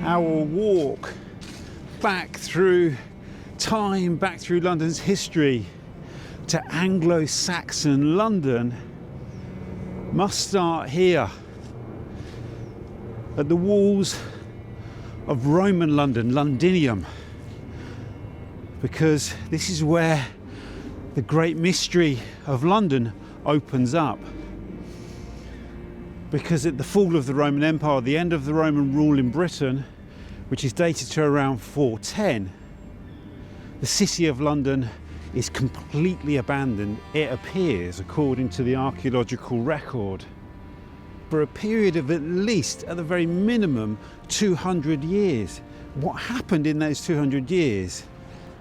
our walk back through time, back through London's history to Anglo Saxon London must start here at the walls of Roman London, Londinium, because this is where the great mystery of London opens up. Because at the fall of the Roman Empire, the end of the Roman rule in Britain, which is dated to around 410, the city of London is completely abandoned, it appears, according to the archaeological record, for a period of at least, at the very minimum, 200 years. What happened in those 200 years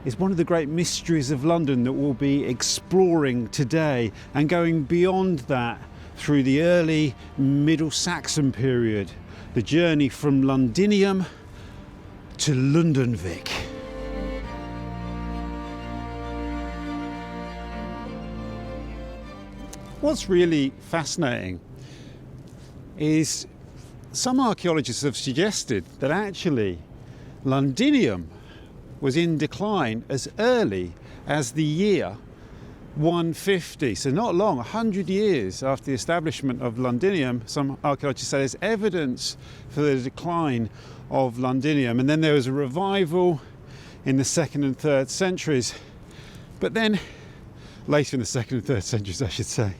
is one of the great mysteries of London that we'll be exploring today, and going beyond that through the early Middle Saxon period, the journey from Londinium to Lundenwic. What's really fascinating is some archaeologists have suggested that actually Londinium was in decline as early as the year 150, so not long, 100 years after the establishment of Londinium. Some archaeologists say there's evidence for the decline of Londinium, and then there was a revival in the 2nd and 3rd centuries, but then later in the 2nd and 3rd centuries I should say.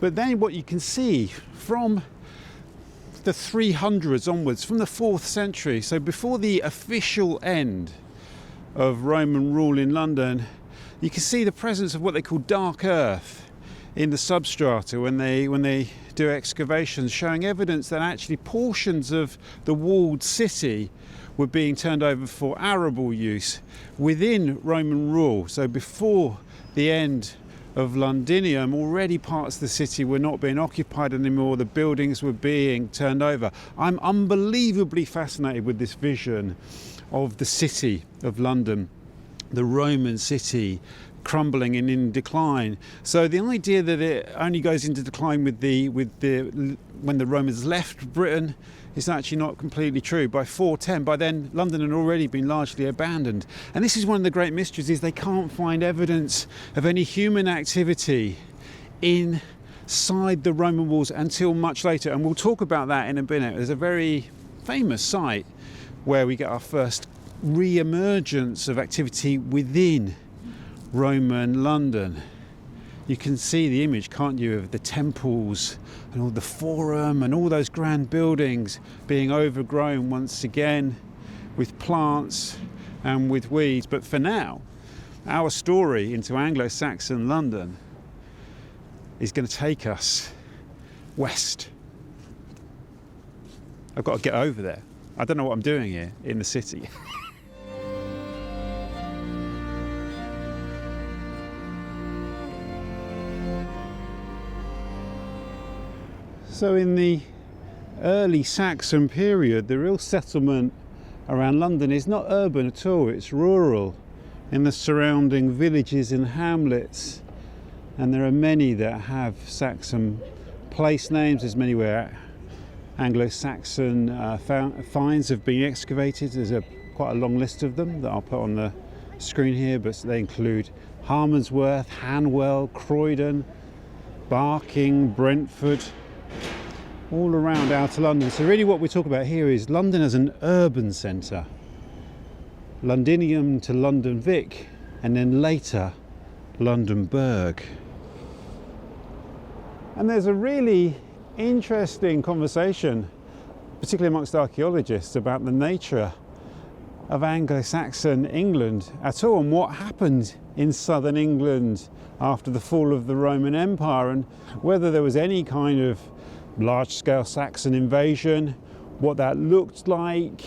But then what you can see from the 300s onwards, from the 4th century, so before the official end of Roman rule in London, you can see the presence of what they call dark earth in the substrata when they do excavations, showing evidence that actually portions of the walled city were being turned over for arable use within Roman rule. So before the end of Londinium, already parts of the city were not being occupied anymore, the buildings were being turned over. I'm unbelievably fascinated with this vision of the city of London, the Roman city crumbling and in decline. So the idea that it only goes into decline when the Romans left Britain is actually not completely true. By 410, by then London had already been largely abandoned. And this is one of the great mysteries, is they can't find evidence of any human activity inside the Roman walls until much later. And we'll talk about that in a minute. There's a very famous site where we get our first re-emergence of activity within Roman London. You can see the image, can't you, of the temples and all the forum and all those grand buildings being overgrown once again with plants and with weeds. But for now, our story into Anglo-Saxon London is going to take us west. I've got to get over there. I don't know what I'm doing here in the city. So in the early Saxon period, the real settlement around London is not urban at all, it's rural in the surrounding villages and hamlets. And there are many that have Saxon place names. There's many where Anglo-Saxon finds have been excavated. There's quite a long list of them that I'll put on the screen here, but they include Harmondsworth, Hanwell, Croydon, Barking, Brentford, all around outer London. So really what we talk about here is London as an urban centre. Londinium to Lundenwic, and then later Lundenburg. And there's a really interesting conversation, particularly amongst archaeologists, about the nature of Anglo-Saxon England at all, and what happened in southern England after the fall of the Roman Empire, and whether there was any kind of large-scale Saxon invasion, what that looked like.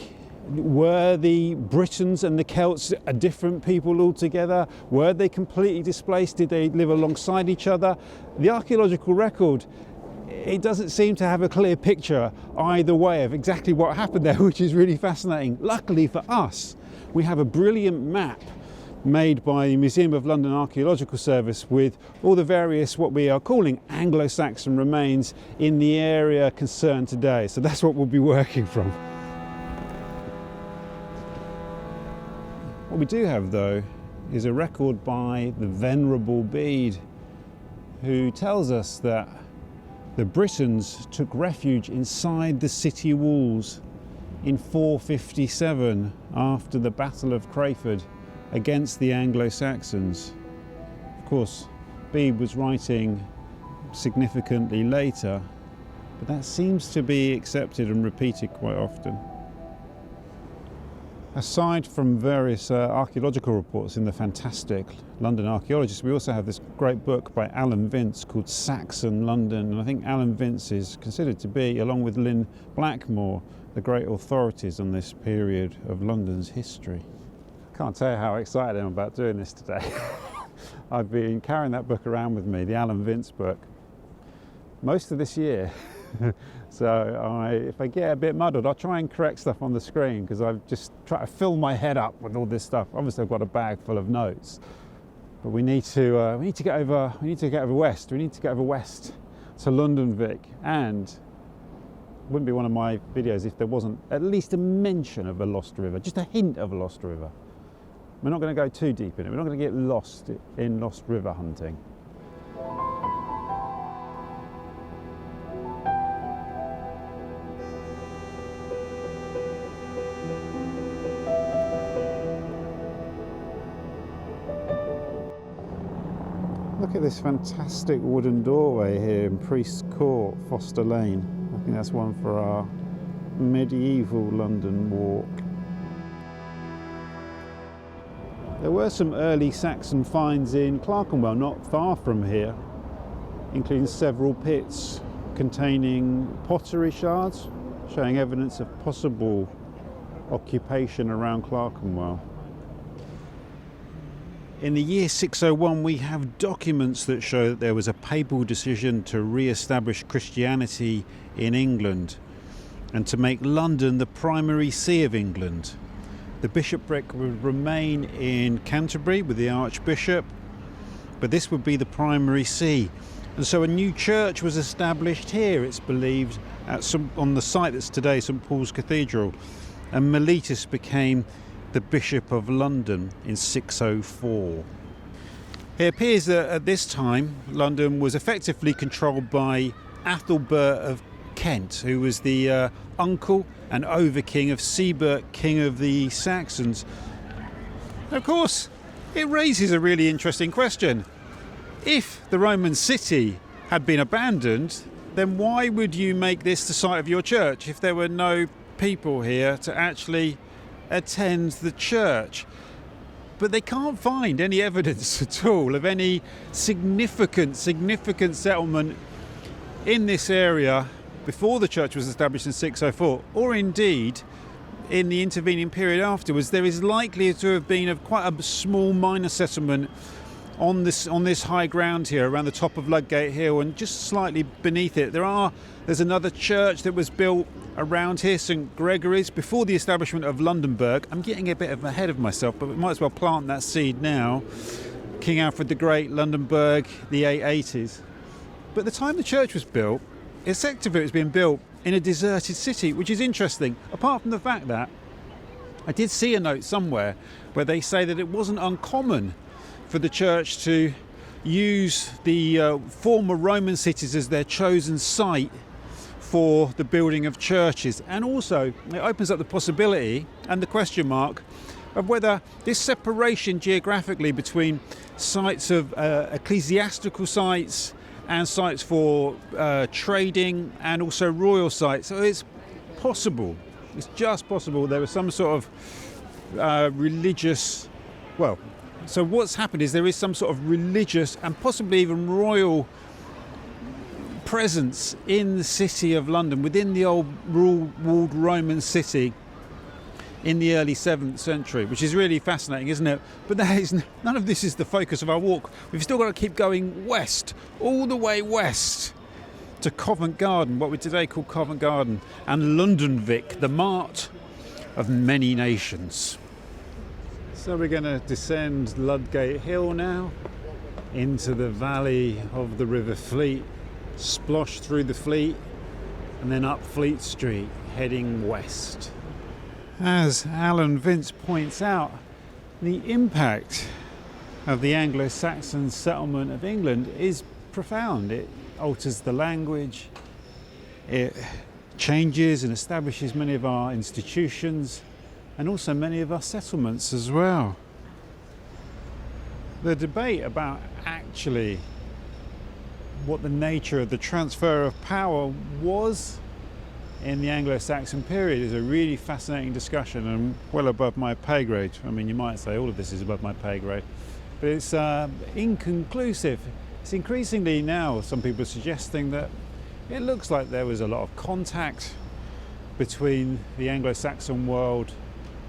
Were the Britons and the Celts a different people altogether? Were they completely displaced? Did they live alongside each other? The archaeological record, it doesn't seem to have a clear picture either way of exactly what happened there, which is really fascinating. Luckily for us, we have a brilliant map made by the Museum of London Archaeological Service with all the various, what we are calling Anglo-Saxon remains in the area concerned today. So that's what we'll be working from. What we do have though is a record by the Venerable Bede, who tells us that the Britons took refuge inside the city walls in 457 after the Battle of Crayford against the Anglo Saxons. Of course, Bede was writing significantly later, but that seems to be accepted and repeated quite often. Aside from various archaeological reports in the fantastic London Archaeologist, we also have this great book by Alan Vince called Saxon London, and I think Alan Vince is considered to be, along with Lynn Blackmore, the great authorities on this period of London's history. Can't tell you how excited I am about doing this today. I've been carrying that book around with me, the Alan Vince book, most of this year. So if I get a bit muddled, I'll try and correct stuff on the screen, because I've just tried to fill my head up with all this stuff. Obviously I've got a bag full of notes, but we need to get over west. We need to get over west to Lundenwic, and it wouldn't be one of my videos if there wasn't at least a mention of a lost river, just a hint of a lost river. We're not going to go too deep in it. We're not going to get lost in lost river hunting. Look at this fantastic wooden doorway here in Priest's Court, Foster Lane. I think that's one for our medieval London walk. There were some early Saxon finds in Clerkenwell, not far from here, including several pits containing pottery shards, showing evidence of possible occupation around Clerkenwell. In the year 601, we have documents that show that there was a papal decision to re-establish Christianity in England and to make London the primary see of England. The bishopric would remain in Canterbury with the Archbishop, but this would be the primary see. And so a new church was established here, it's believed, on the site that's today St Paul's Cathedral, and Mellitus became the Bishop of London in 604. It appears that at this time London was effectively controlled by Athelbert of Kent, who was the uncle and over-king of Sebert, king of the Saxons. Of course, it raises a really interesting question. If the Roman city had been abandoned, then why would you make this the site of your church if there were no people here to actually attend the church? But they can't find any evidence at all of any significant settlement in this area before the church was established in 604, or indeed in the intervening period afterwards. There is likely to have been quite a small minor settlement on this high ground here around the top of Ludgate Hill, and just slightly beneath it there's another church that was built around here, St Gregory's, before the establishment of Lundenburg. I'm getting a bit ahead of myself, but we might as well plant that seed now. King Alfred the Great, Lundenburg, the 880s. But the time the church was built, effectively it was being built in a deserted city, which is interesting, apart from the fact that I did see a note somewhere where they say that it wasn't uncommon for the church to use the former Roman cities as their chosen site for the building of churches. And also it opens up the possibility and the question mark of whether this separation geographically between sites of ecclesiastical sites and sites for trading and also royal sites. So it's possible, it's just possible there was some sort of religious, so what's happened is there is some sort of religious and possibly even royal presence in the city of London, within the old walled Roman city in the early 7th century, which is really fascinating, isn't it? But none of this is the focus of our walk. We've still got to keep going west, all the way west to Covent Garden, what we today call Covent Garden, and Lundenwic, the mart of many nations. So we're going to descend Ludgate Hill now into the valley of the River Fleet, splosh through the Fleet, and then up Fleet Street, heading west. As Alan Vince points out, The impact of the Anglo Saxon settlement of England is profound. It alters the language, it changes and establishes many of our institutions and also many of our settlements as well. The debate about actually what the nature of the transfer of power was in the Anglo-Saxon period is a really fascinating discussion and well above my pay grade. I mean, you might say all of this is above my pay grade, but it's inconclusive. It's increasingly now, some people are suggesting that it looks like there was a lot of contact between the Anglo-Saxon world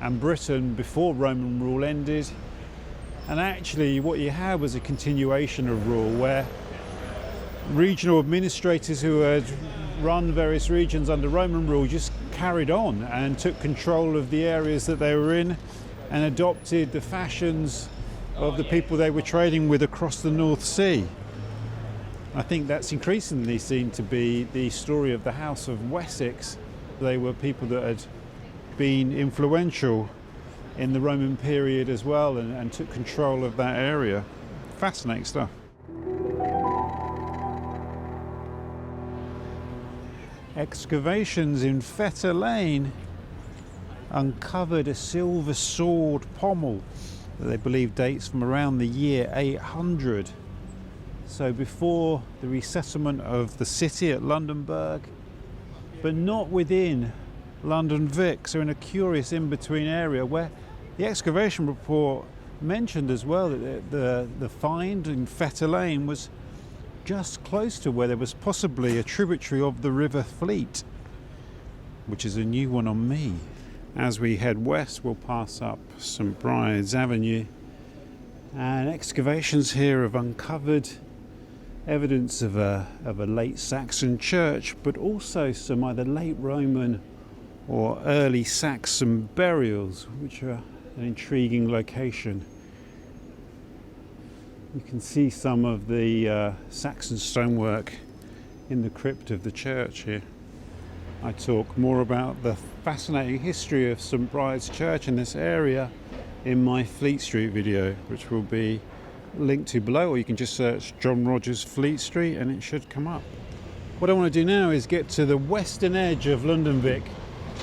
and Britain before Roman rule ended, and actually what you had was a continuation of rule where regional administrators who had run various regions under Roman rule just carried on and took control of the areas that they were in and adopted the fashions of the people they were trading with across the North Sea. I think that's increasingly seen to be the story of the House of Wessex. They were people that had been influential in the Roman period as well and took control of that area. Fascinating stuff. Excavations in Fetter Lane uncovered a silver sword pommel that they believe dates from around the year 800. So before the resettlement of the city at Lundenwic, but not within Lundenwic, so in a curious in-between area where the excavation report mentioned as well that the find in Fetter Lane was just close to where there was possibly a tributary of the River Fleet, which is a new one on me. As we head west, we'll pass up St Bride's Avenue, and excavations here have uncovered evidence of a late Saxon church, but also some either late Roman or early Saxon burials, which are an intriguing location. You can see some of the Saxon stonework in the crypt of the church here. I talk more about the fascinating history of St Bride's Church in this area in my Fleet Street video, which will be linked to below, or you can just search John Rogers Fleet Street and it should come up. What I want to do now is get to the western edge of Lundenwic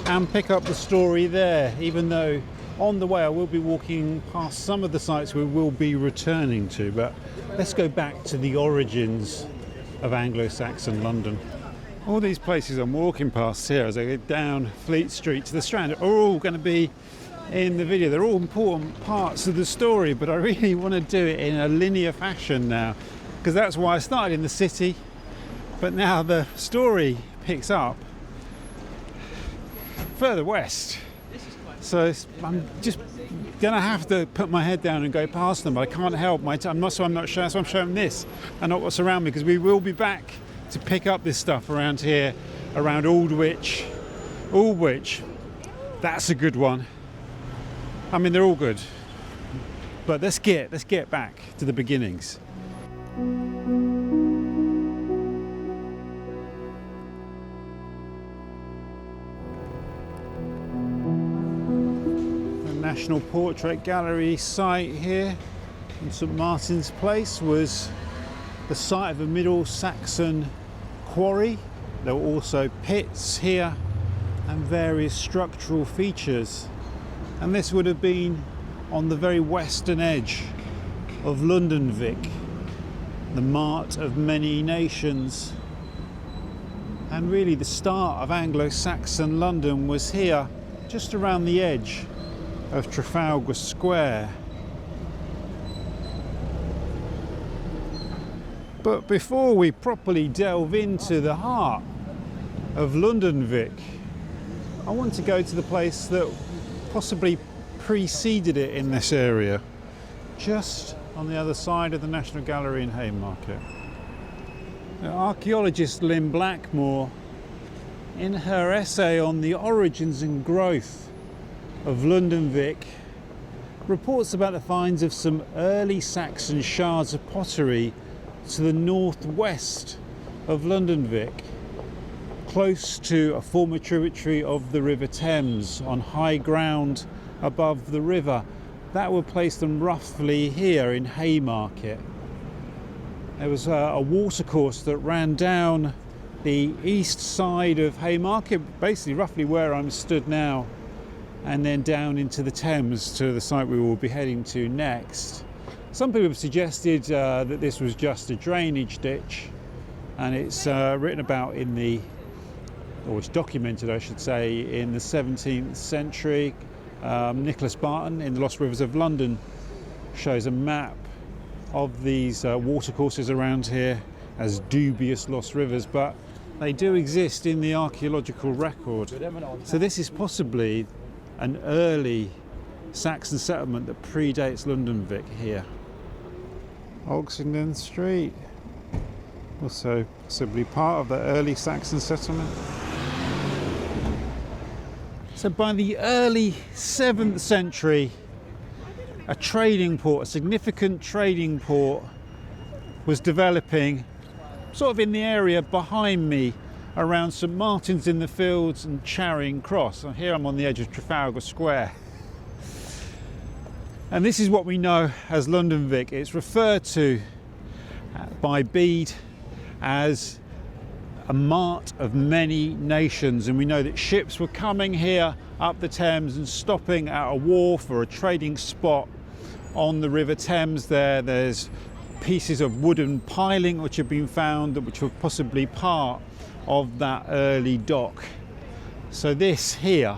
and pick up the story there, even though on the way I will be walking past some of the sites we will be returning to. But let's go back to the origins of Anglo-Saxon London. All these places I'm walking past here as I go down Fleet Street to the Strand are all going to be in the video. They're all important parts of the story, but I really want to do it in a linear fashion now, because that's why I started in the city, but now the story picks up further west. So I'm just going to have to put my head down and go past them. I can't help I'm not showing, so I'm showing this and not what's around me, because we will be back to pick up this stuff around here, around Aldwych. That's a good one. I mean, they're all good, but let's get back to the beginnings. National Portrait Gallery site here in St Martin's Place was the site of a Middle Saxon quarry. There were also pits here and various structural features, and this would have been on the very western edge of Lundenwic, the mart of many nations, and really the start of Anglo-Saxon London was here, just around the edge of Trafalgar Square. But before we properly delve into the heart of Lundenwic, I want to go to the place that possibly preceded it in this area, just on the other side of the National Gallery in Haymarket. Now, archaeologist Lynn Blackmore, in her essay on the origins and growth of Lundenwic, reports about the finds of some early Saxon shards of pottery to the northwest of Lundenwic, close to a former tributary of the River Thames, on high ground above the river. that would place them roughly here in Haymarket. There was a watercourse that ran down the east side of Haymarket, basically roughly where I'm stood now, and then down into the Thames to the site we will be heading to next. Some people have suggested that this was just a drainage ditch, and it's written about in the, or it's documented I should say, in the 17th century. Nicholas Barton in the Lost Rivers of London shows a map of these watercourses around here as dubious lost rivers, but they do exist in the archaeological record. So this is possibly an early Saxon settlement that predates Lundenwic here. Oxenden Street, also possibly part of the early Saxon settlement. So by the early 7th century, a trading port, a significant trading port, was developing sort of in the area behind me around St Martin's in the Fields and Charing Cross. And here I'm on the edge of Trafalgar Square. And this is what we know as Lundenwic. It's referred to by Bede as a mart of many nations, and we know that ships were coming here up the Thames and stopping at a wharf or a trading spot on the River Thames. There's pieces of wooden piling which have been found which were possibly part of that early dock. So this here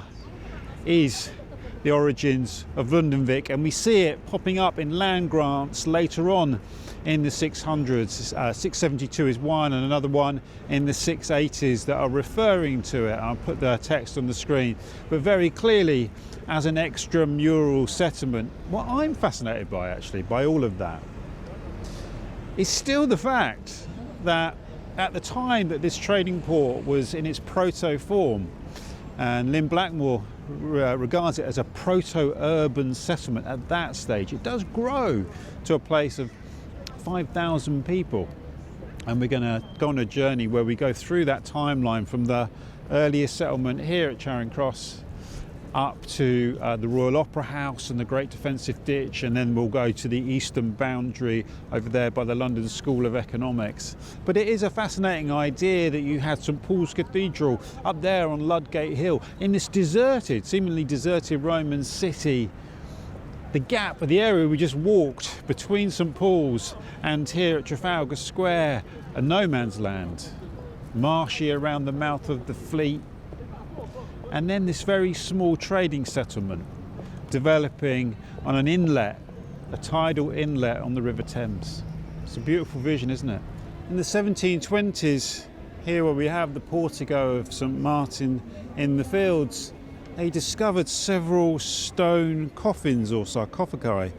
is the origins of Lundenwic, and we see it popping up in land grants later on in the 600s. 672 is one, and another one in the 680s that are referring to it. I'll put the text on the screen, but very clearly as an extramural settlement. What I'm fascinated by, actually, by all of that, is still the fact that at the time that this trading port was in its proto form, and Lynn Blackmore regards it as a proto-urban settlement at that stage, it does grow to a place of 5,000 people. And we're going to go on a journey where we go through that timeline from the earliest settlement here at Charing Cross up to the Royal Opera House and the Great Defensive Ditch, and then we'll go to the eastern boundary over there by the London School of Economics. But it is a fascinating idea that you had St Paul's Cathedral up there on Ludgate Hill in this deserted, seemingly deserted Roman city. The gap, the area we just walked between St Paul's and here at Trafalgar Square, a no man's land, marshy around the mouth of the Fleet, and then this very small trading settlement developing on an inlet, a tidal inlet on the River Thames. It's a beautiful vision, isn't it? In the 1720s, here where we have the portico of St Martin in the Fields, they discovered several stone coffins or sarcophagi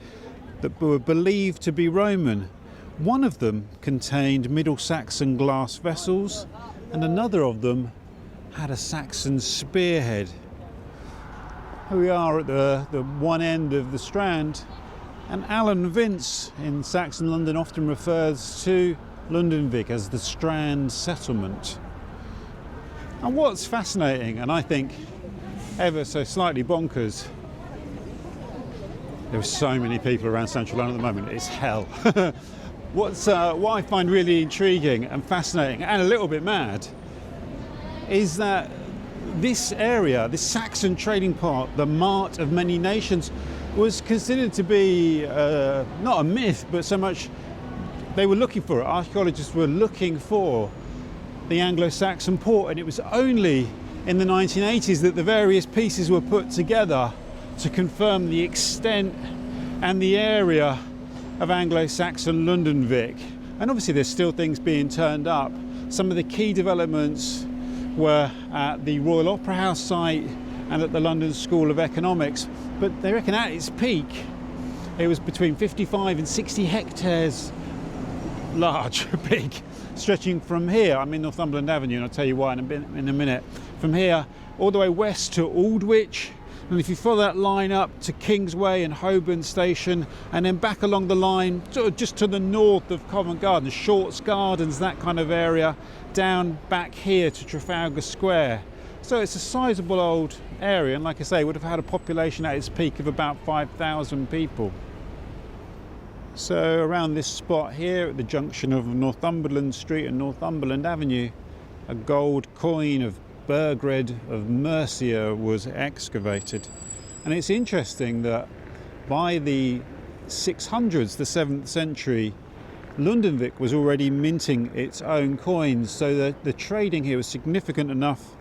that were believed to be Roman. One of them contained Middle Saxon glass vessels, and another of them had a Saxon spearhead. Here we are at the one end of the Strand, and Alan Vince in Saxon London often refers to Lundenwic as the Strand settlement. And what's fascinating, and I think ever so slightly bonkers, there are so many people around central London at the moment, it's hell. What I find really intriguing and fascinating and a little bit mad is that this area, this Saxon trading part, the mart of many nations, was considered to be not a myth, but so much they were looking for it. Archaeologists were looking for the Anglo Saxon port, and it was only in the 1980s that the various pieces were put together to confirm the extent and the area of Anglo Saxon Lundenwic. And obviously there's still things being turned up. Some of the key developments were at the Royal Opera House site and at the London School of Economics, but they reckon at its peak it was between 55 and 60 hectares large, big, stretching from here, I'm in Northumberland Avenue, and I'll tell you why in a minute, from here all the way west to Aldwych, and if you follow that line up to Kingsway and Holborn Station, and then back along the line sort of just to the north of Covent Garden, Shorts Gardens, that kind of area, down back here to Trafalgar Square, So it's a sizable old area, and like I say, would have had a population at its peak of about 5,000 people. So around this spot here at the junction of Northumberland Street and Northumberland Avenue, a gold coin of Burgred of Mercia was excavated. And it's interesting that by the 600s, the 7th century, Lundenwic was already minting its own coins, so that the trading here was significant enough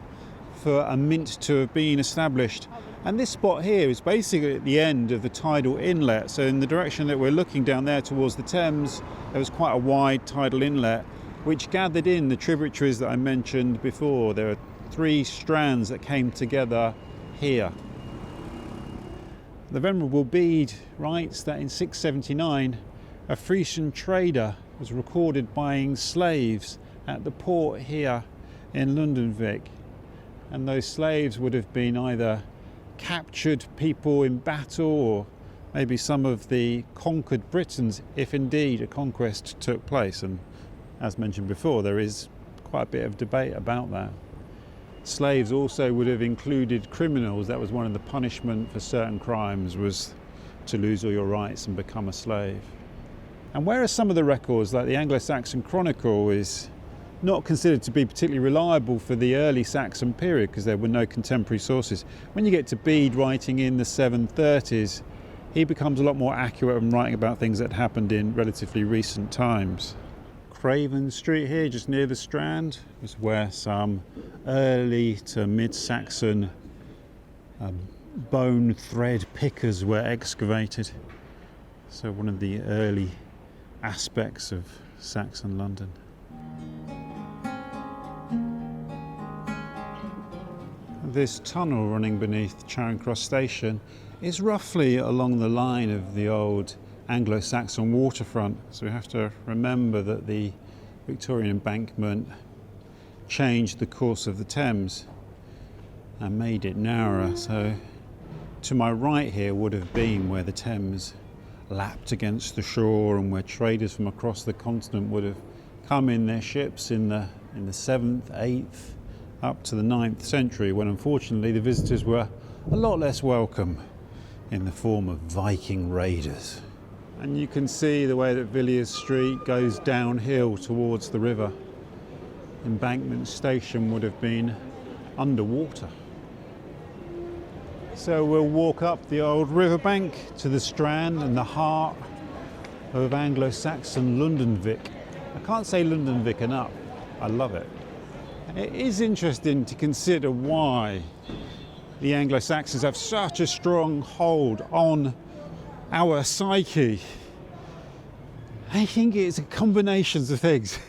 for a mint to have been established. And this spot here is basically at the end of the tidal inlet, so in the direction that we're looking down there towards the Thames, there was quite a wide tidal inlet which gathered in the tributaries that I mentioned before. There are 3 strands that came together here. The Venerable Bede writes that in 679 a Frisian trader was recorded buying slaves at the port here in Lundenwic, and those slaves would have been either captured people in battle or maybe some of the conquered Britons, if indeed a conquest took place. And as mentioned before, there is quite a bit of debate about that. Slaves also would have included criminals. That was one of the punishment for certain crimes, was to lose all your rights and become a slave. And whereas some of the records, like the Anglo Saxon Chronicle, is not considered to be particularly reliable for the early Saxon period because there were no contemporary sources, when you get to Bede writing in the 730s, he becomes a lot more accurate in writing about things that happened in relatively recent times. Craven Street here, just near the Strand, is where some early to mid-Saxon bone thread pickers were excavated. So one of the early aspects of Saxon London. This tunnel running beneath Charing Cross Station is roughly along the line of the old Anglo Saxon waterfront, so we have to remember that the Victorian embankment changed the course of the Thames and made it narrower. So to my right here would have been where the Thames lapped against the shore and where traders from across the continent would have come in their ships in the 7th, 8th, up to the 9th century, when unfortunately the visitors were a lot less welcome in the form of Viking raiders. And you can see the way that Villiers Street goes downhill towards the river. Embankment Station would have been underwater. So we'll walk up the old riverbank to the Strand and the heart of Anglo Saxon Lundenwic. I can't say Lundenwic enough, I love it. It is interesting to consider why the Anglo-Saxons have such a strong hold on our psyche. I think it's a combination of things.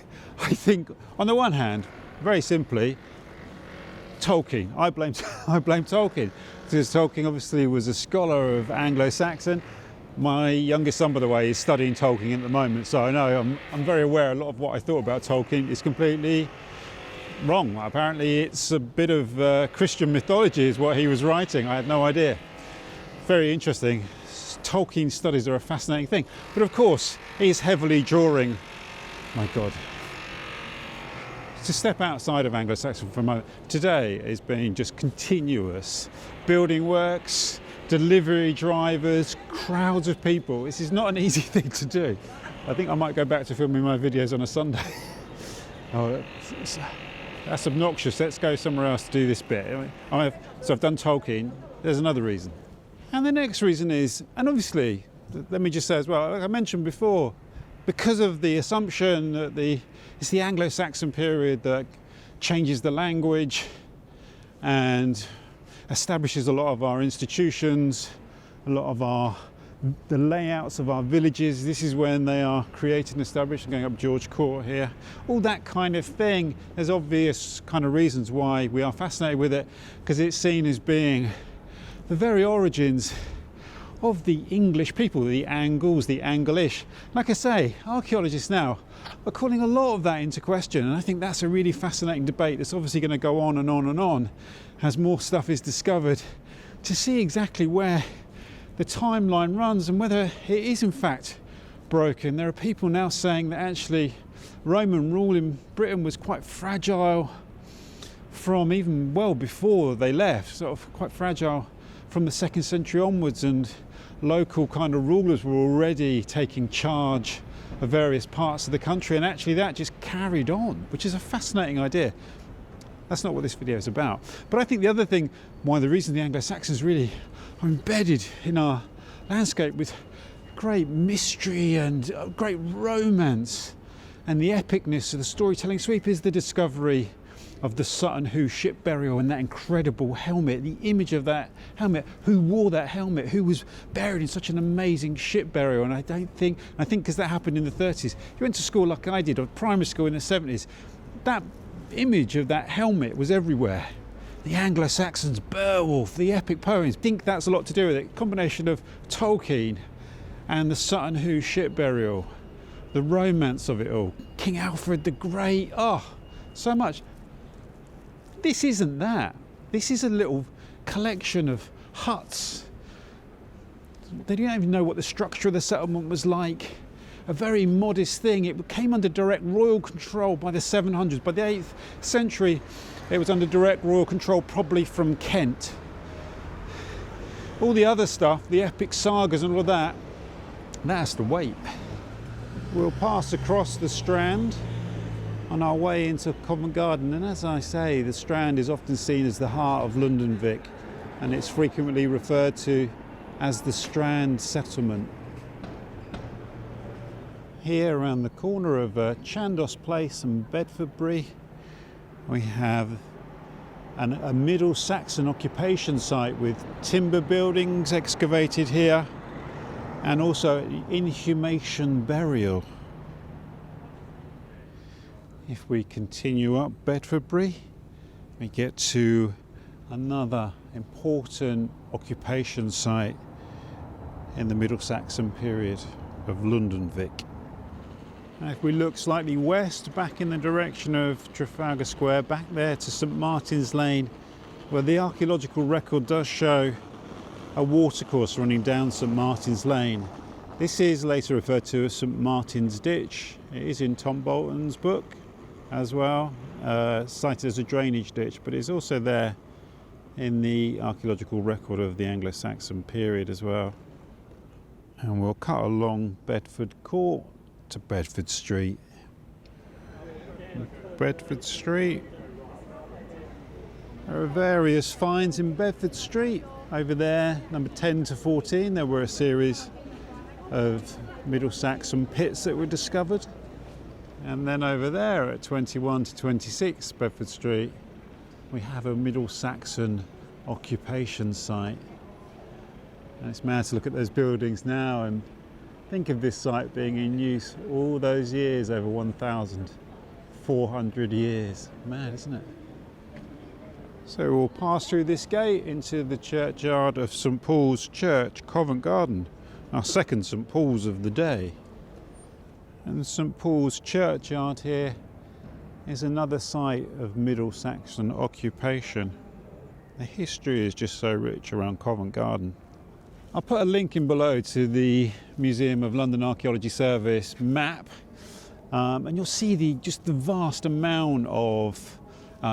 I think, on the one hand, very simply, Tolkien. I blame Tolkien, because Tolkien obviously was a scholar of Anglo-Saxon. My youngest son, by the way, is studying Tolkien at the moment, so I know I'm very aware a lot of what I thought about Tolkien is completely wrong. Apparently it's a bit of Christian mythology is what he was writing. I had no idea. Very interesting. Tolkien studies are a fascinating thing. But of course, he's heavily drawing, my God. To step outside of Anglo-Saxon for a moment, today has been just continuous. Building works, delivery drivers, crowds of people. This is not an easy thing to do. I think I might go back to filming my videos on a Sunday. That's obnoxious. Let's go somewhere else to do this bit. So I've done Tolkien. There's another reason. And the next reason is, and obviously, let me just say as well, like I mentioned before, because of the assumption that it's the Anglo-Saxon period that changes the language and establishes a lot of our institutions, a lot of the layouts of our villages. This is when they are created and established, going up George Court here, all that kind of thing. There's obvious kind of reasons why we are fascinated with it, because it's seen as being the very origins of the English people, the Angles, the Anglish. Like I say, archaeologists now are calling a lot of that into question, and I think that's a really fascinating debate that's obviously going to go on and on and on as more stuff is discovered, to see exactly where the timeline runs and whether it is in fact broken. There are people now saying that actually Roman rule in Britain was quite fragile from even well before they left, sort of quite fragile from the 2nd century onwards, and local kind of rulers were already taking charge of various parts of the country, and actually that just carried on, which is a fascinating idea. That's not what this video is about. But I think the other thing, one of the reasons the Anglo-Saxons really are embedded in our landscape with great mystery and great romance and the epicness of the storytelling sweep, is the discovery of the Sutton Hoo ship burial and that incredible helmet, the image of that helmet, who wore that helmet, who was buried in such an amazing ship burial. And I think because that happened in the 30s, you went to school like I did, or primary school in the 70s, that image of that helmet was everywhere. The Anglo-Saxons, Beowulf, the epic poems. I think that's a lot to do with it. Combination of Tolkien and the Sutton Hoo ship burial, the romance of it all, King Alfred the Great, so much. This isn't that. This is a little collection of huts. They didn't even know what the structure of the settlement was like. A very modest thing. It came under direct royal control by the 700s. By the 8th century, it was under direct royal control, probably from Kent. All the other stuff, the epic sagas and all of that, that's the wait. We'll pass across the Strand on our way into Covent Garden, and as I say, the Strand is often seen as the heart of Lundenwic, and it's frequently referred to as the Strand settlement. Here around the corner of Chandos Place and Bedfordbury, we have a Middle Saxon occupation site with timber buildings excavated here, and also inhumation burial. If we continue up Bedfordbury, we get to another important occupation site in the Middle Saxon period of Lundenwic. And if we look slightly west, back in the direction of Trafalgar Square, back there to St Martin's Lane, where the archaeological record does show a watercourse running down St Martin's Lane. This is later referred to as St Martin's Ditch. It is in Tom Bolton's book as well, cited as a drainage ditch, but it's also there in the archaeological record of the Anglo-Saxon period as well. And we'll cut along Bedford Court to Bedford Street. Bedford Street. There are various finds in Bedford Street. Over there, number 10 to 14, there were a series of Middle Saxon pits that were discovered. And then over there at 21 to 26 Bedford Street, we have a Middle Saxon occupation site. And it's mad to look at those buildings now and think of this site being in use all those years, over 1,400 years. Mad, isn't it? So we'll pass through this gate into the churchyard of St Paul's Church, Covent Garden, our second St Paul's of the day. And St Paul's churchyard here is another site of Middle Saxon occupation. The history is just so rich around Covent Garden. I'll put a link in below to the Museum of London Archaeology Service map, and you'll see just the vast amount of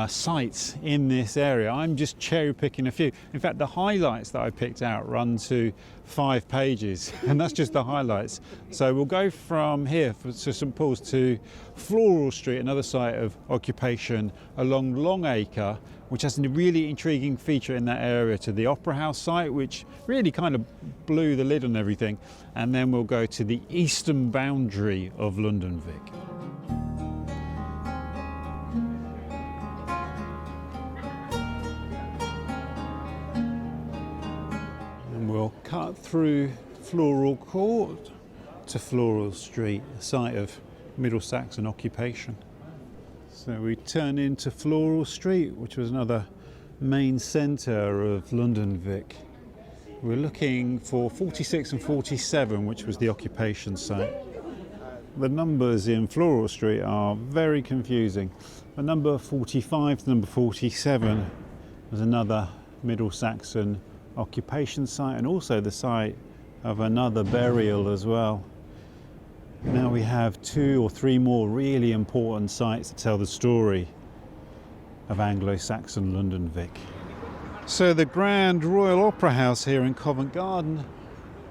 sites in this area. I'm just cherry picking a few. In fact, the highlights that I picked out run to 5 pages, and that's just the highlights. So we'll go from here to St Paul's to Floral Street, another site of occupation along Long Acre, which has a really intriguing feature in that area, to the Opera House site, which really kind of blew the lid on everything. And then we'll go to the eastern boundary of Lundenwic. We'll cut through Floral Court to Floral Street, a site of Middle Saxon occupation. So we turn into Floral Street, which was another main centre of Lundenwic. We're looking for 46 and 47, which was the occupation site. The numbers in Floral Street are very confusing. The number 45 to number 47 was another Middle Saxon occupation site, and also the site of another burial as well. Now we have 2 or 3 more really important sites to tell the story of Anglo Saxon Londonwic. So the Grand Royal Opera House here in Covent Garden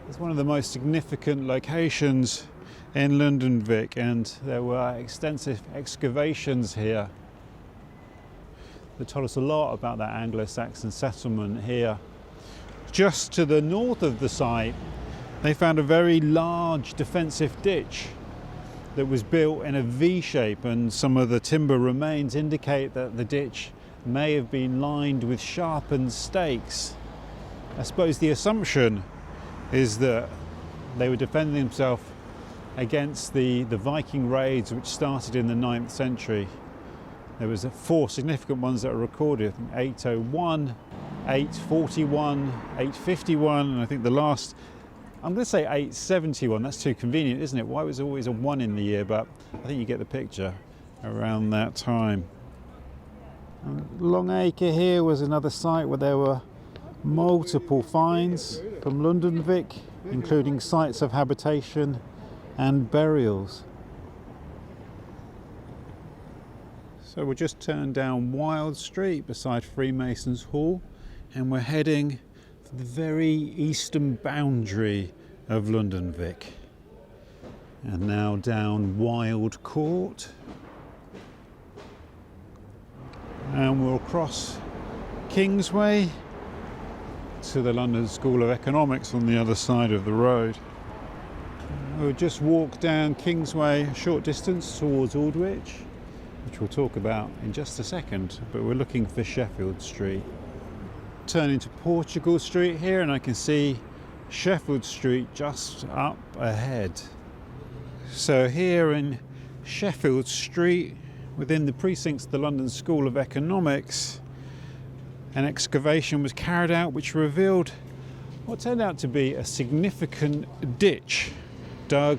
is one of the most significant locations in Londonwic, and there were extensive excavations here that told us a lot about that Anglo-Saxon settlement here. Just to the north of the site, they found a very large defensive ditch that was built in a V shape, and some of the timber remains indicate that the ditch may have been lined with sharpened stakes. I suppose the assumption is that they were defending themselves against the Viking raids which started in the 9th century. There was 4 significant ones that are recorded, I think 801, 841, 851, and I think the last, I'm going to say 871, that's too convenient, isn't it? Why was there always a 1 in the year? But I think you get the picture around that time. Long Acre here was another site where there were multiple finds from Lundenwic, including sites of habitation and burials. So we'll just turn down Wild Street beside Freemasons Hall, and we're heading for the very eastern boundary of Lundenwic. And now down Wild Court. And we'll cross Kingsway to the London School of Economics on the other side of the road. We'll just walk down Kingsway a short distance towards Aldwych, which we'll talk about in just a second, but we're looking for Sheffield Street. Turn into Portugal Street here, and I can see Sheffield Street just up ahead. So here in Sheffield Street, within the precincts of the London School of Economics, an excavation was carried out which revealed what turned out to be a significant ditch dug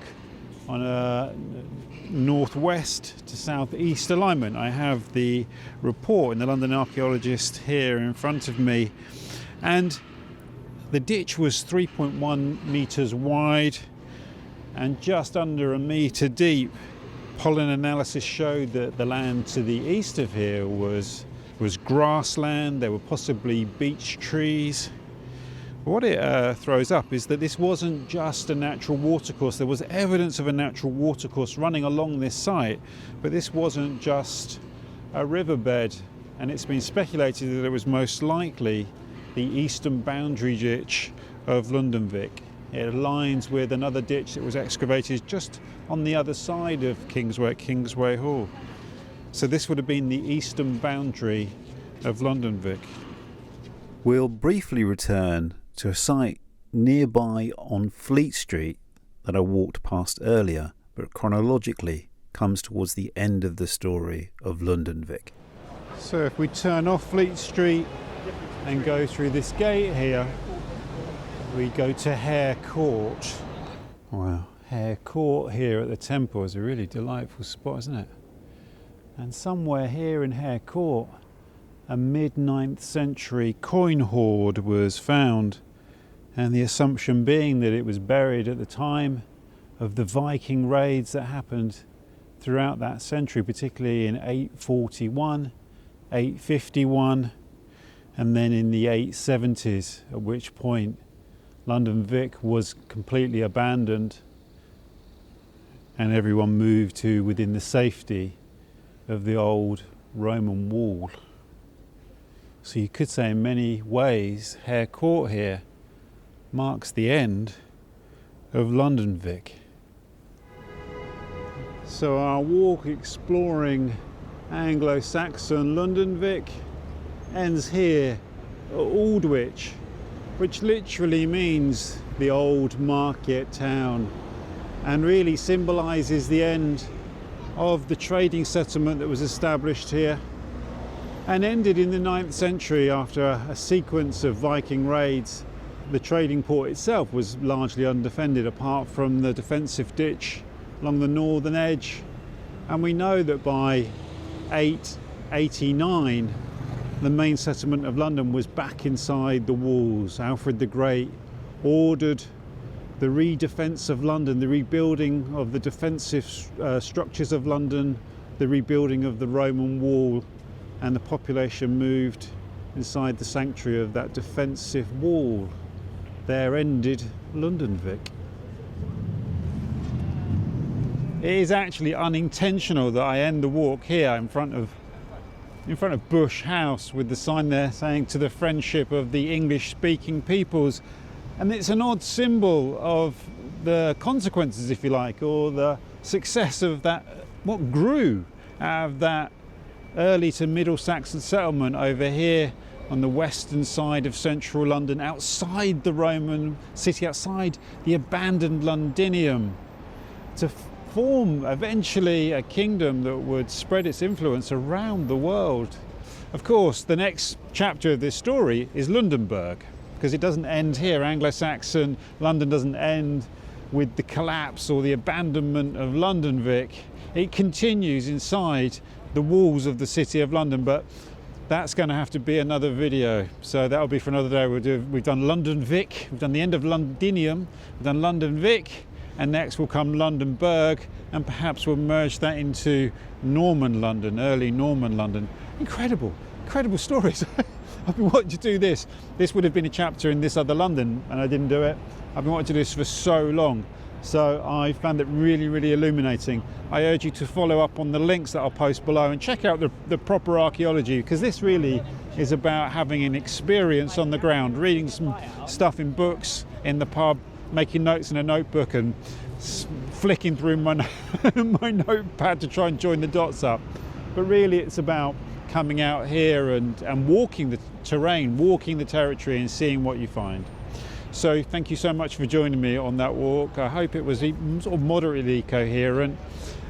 on a northwest to southeast alignment. I have the report in the London Archaeologist here in front of me, and the ditch was 3.1 metres wide and just under a metre deep. Pollen analysis showed that the land to the east of here was grassland. There were possibly beech trees. What it throws up is that this wasn't just a natural watercourse. There was evidence of a natural watercourse running along this site, but this wasn't just a riverbed, and it's been speculated that it was most likely the eastern boundary ditch of Lundenwic. It aligns with another ditch that was excavated just on the other side of Kingsway, Kingsway Hall. So this would have been the eastern boundary of Lundenwic. We'll briefly return to a site nearby on Fleet Street that I walked past earlier, but chronologically comes towards the end of the story of Lundenwic. So if we turn off Fleet Street and go through this gate here, we go to Hare Court. Wow, Hare Court here at the Temple is a really delightful spot, isn't it? And somewhere here in Hare Court, a mid-9th century coin hoard was found, and the assumption being that it was buried at the time of the Viking raids that happened throughout that century, particularly in 841, 851, and then in the 870s, at which point Lundenwic was completely abandoned and everyone moved to within the safety of the old Roman wall. So you could say in many ways Hare Court here marks the end of Lundenwic. So our walk exploring Anglo Saxon Lundenwic ends here at Aldwych, which literally means the old market town, and really symbolises the end of the trading settlement that was established here and ended in the 9th century after a sequence of Viking raids. The trading port itself was largely undefended apart from the defensive ditch along the northern edge, and we know that by 889 the main settlement of London was back inside the walls. Alfred the Great ordered the re-defence of London, the rebuilding of the defensive structures of London, the rebuilding of the Roman wall, and the population moved inside the sanctuary of that defensive wall. There ended Lundenwic. It is actually unintentional that I end the walk here in front of Bush House with the sign there saying "to the friendship of the English-speaking peoples," and it's an odd symbol of the consequences, if you like, or the success of that, what grew out of that early to middle Saxon settlement over here on the western side of central London, outside the Roman city, outside the abandoned Londinium, to form eventually a kingdom that would spread its influence around the world. Of course, the next chapter of this story is Lundenburg, because it doesn't end here. Anglo-Saxon London doesn't end with the collapse or the abandonment of Lundenwic. It continues inside the walls of the city of London, but that's going to have to be another video, so that'll be for another day. We've done Lundenwic, we've done the end of Londinium, we've done Lundenwic, and next will come Lundenburg, and perhaps we'll merge that into Norman London, early Norman London. Incredible stories. I've been wanting to do this. This would have been a chapter in this other London, and I didn't do it. I've been wanting to do this for so long, so I found it really, really illuminating. I urge you to follow up on the links that I'll post below and check out the proper archaeology, because this really is about having an experience on the ground, reading some stuff in books in the pub, making notes in a notebook and flicking through my notepad to try and join the dots up. But really it's about coming out here and walking the terrain, walking the territory and seeing what you find. So thank you so much for joining me on that walk. I hope it was sort of moderately coherent.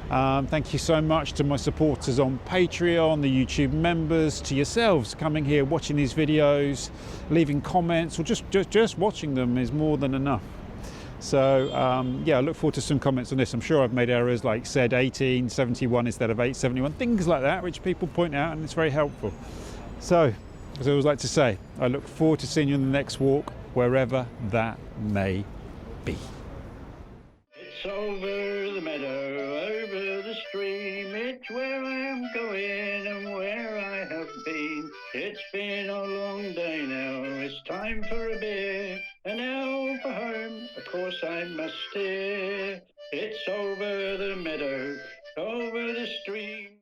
Thank you so much to my supporters on Patreon, the YouTube members, to yourselves coming here, watching these videos, leaving comments, or just watching them is more than enough. So yeah, I look forward to some comments on this. I'm sure I've made errors like said 1871 instead of 871, things like that, which people point out, and it's very helpful. So, as I always like to say, I look forward to seeing you on the next walk, wherever that may be. It's over the meadow, over the stream, it's where I am going and where I have been. It's been a long day now, it's time for a beer, and now for home, of course I must steer. It's over the meadow,